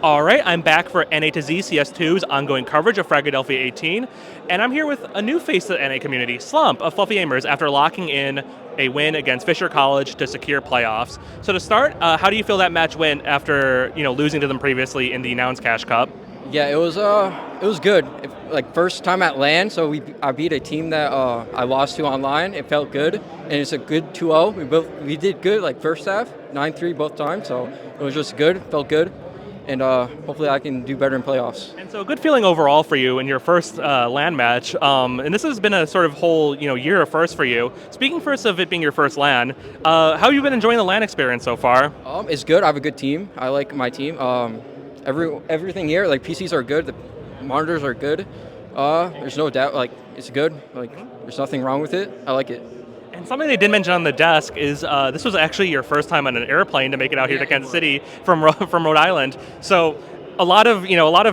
All right, I'm back for NA to Z CS2's ongoing coverage of Philadelphia 18, and I'm here with a new face of the NA community, Slump of Fluffy Gamers, after locking in a win against Fisher College to secure playoffs. So to start, how do you feel that match went after losing to them previously in the Nouns Cash Cup? Yeah, it was good. Like first time at LAN, so I beat a team that I lost to online. It felt good, and it's a good 2-0. We did good like first half, 9-3 both times. So it was just good, felt good, and hopefully I can do better in playoffs. And so a good feeling overall for you in your first LAN match, and this has been a sort of whole year of first for you. Speaking first of it being your first LAN, how have you been enjoying the LAN experience so far? It's good. I have a good team. I like my team. Everything here, like PCs are good. The monitors are good. There's no doubt. Like it's good. Like there's nothing wrong with it. I like it. And something they did mention on the desk is this was actually your first time on an airplane to make it out here to Kansas City from Rhode Island. So a lot of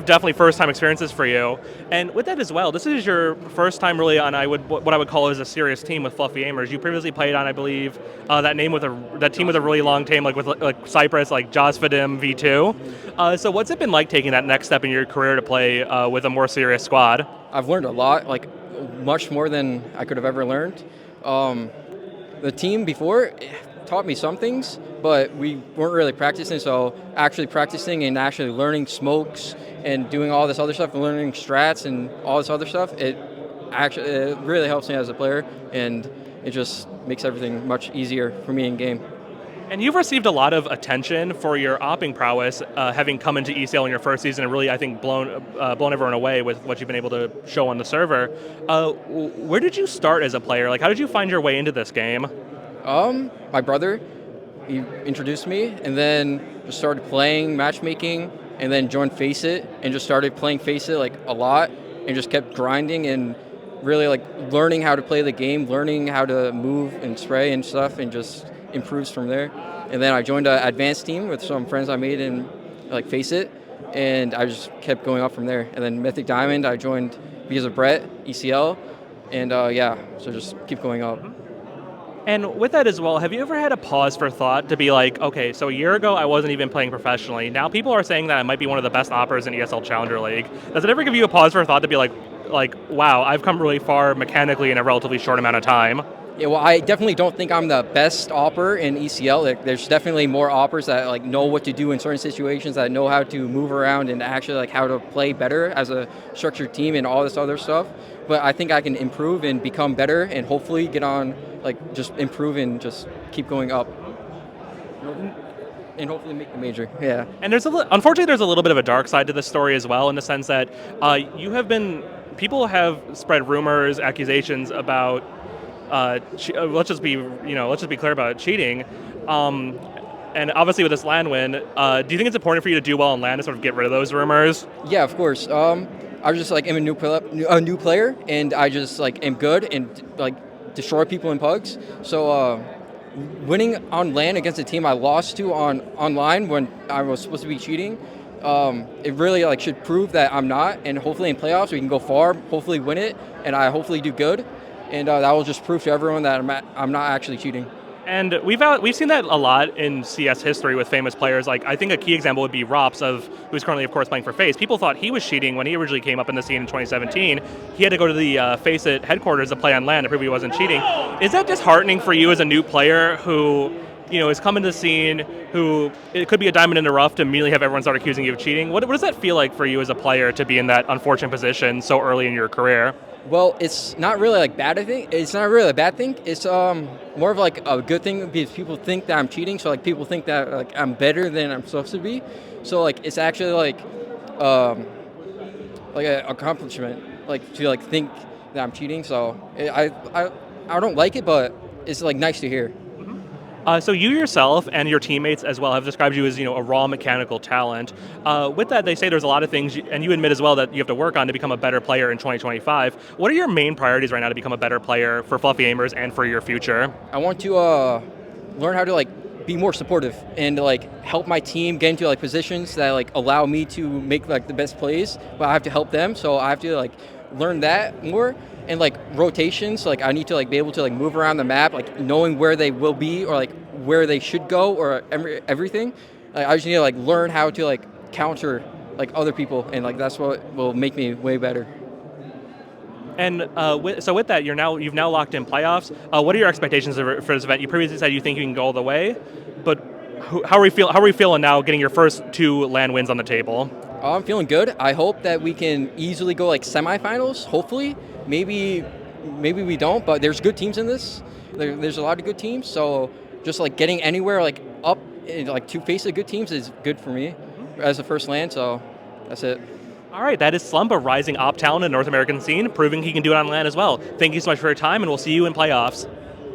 definitely first time experiences for you. And with that as well, this is your first time really on what I would call as a serious team with Fluffy Gamers. You previously played on, I believe, that team with a really long name like with like Cypress, like Josfadim V2. So what's it been like taking that next step in your career to play with a more serious squad? I've learned a lot, like much more than I could have ever learned. The team before taught me some things, but we weren't really practicing. So actually practicing and actually learning smokes and doing all this other stuff, and learning strats and all this other stuff, it really helps me as a player, and it just makes everything much easier for me in game. And you've received a lot of attention for your opping prowess, having come into ESL in your first season and really, I think, blown everyone away with what you've been able to show on the server. Where did you start as a player? Like, how did you find your way into this game? My brother, he introduced me, and then just started playing matchmaking, and then joined Face It, and just started playing Face It like a lot, and just kept grinding and really like learning how to play the game, learning how to move and spray and stuff, and just improves from there. And then I joined an advanced team with some friends I made in like Face It, and I just kept going up from there. And then Mythic Diamond, I joined because of Brett, ECL, and so just keep going up. And with that as well, have you ever had a pause for thought to be like, okay, so a year ago I wasn't even playing professionally. Now people are saying that I might be one of the best oppers in ESL Challenger League. Does it ever give you a pause for thought to be like, wow, I've come really far mechanically in a relatively short amount of time? Yeah, well, I definitely don't think I'm the best opper in ECL. There's definitely more oppers that like know what to do in certain situations, that know how to move around and actually like how to play better as a structured team and all this other stuff. But I think I can improve and become better, and hopefully get on like just improve and just keep going up, and hopefully make the major. Yeah. And unfortunately, there's a little bit of a dark side to this story as well, in the sense that people have spread rumors, accusations about. Let's just be clear about cheating. And obviously with this LAN win, do you think it's important for you to do well in LAN to sort of get rid of those rumors? Yeah, of course. I just like am a new player, and I just like am good and like destroy people in pugs. So winning on LAN against a team I lost to online when I was supposed to be cheating, it really like should prove that I'm not. And hopefully in playoffs we can go far, hopefully win it, and I hopefully do good. And that will just prove to everyone that I'm not actually cheating. And we've seen that a lot in CS history with famous players. Like, I think a key example would be Rops, who's currently, of course, playing for FaZe. People thought he was cheating when he originally came up in the scene in 2017. He had to go to the Face It headquarters to play on LAN to prove he wasn't cheating. Is that disheartening for you as a new player who has come into the scene, who it could be a diamond in the rough to immediately have everyone start accusing you of cheating? What does that feel like for you as a player to be in that unfortunate position so early in your career? Well, it's not really like bad. I think it's not really a bad thing. It's more of like a good thing, because people think that I'm cheating. So like people think that like I'm better than I'm supposed to be. So like it's actually like an accomplishment, like to like think that I'm cheating. So I don't like it, but it's like nice to hear. So you yourself and your teammates as well have described you as a raw mechanical talent. With that, they say there's a lot of things, and you admit as well that you have to work on to become a better player in 2025. What are your main priorities right now to become a better player for Fluffy Gamers and for your future? I want to learn how to like be more supportive and like help my team get into like positions that like allow me to make like the best plays, but I have to help them. So I have to like learn that more. And like rotations, like I need to like be able to like move around the map, like knowing where they will be or like where they should go or everything. Like, I just need to like learn how to like counter like other people, and like that's what will make me way better. And so with that, you've now locked in playoffs. What are your expectations for this event? You previously said you think you can go all the way, but how are we feeling now, getting your first 2 LAN wins on the table? I'm feeling good. I hope that we can easily go like semifinals. Hopefully, maybe we don't, but there's good teams in this. There's a lot of good teams, so just like getting anywhere like up, like to face the good teams is good for me as the first LAN. So that's it. All right, that is Slump, a rising op talent in the North American scene, proving he can do it on LAN as well. Thank you so much for your time, and we'll see you in playoffs.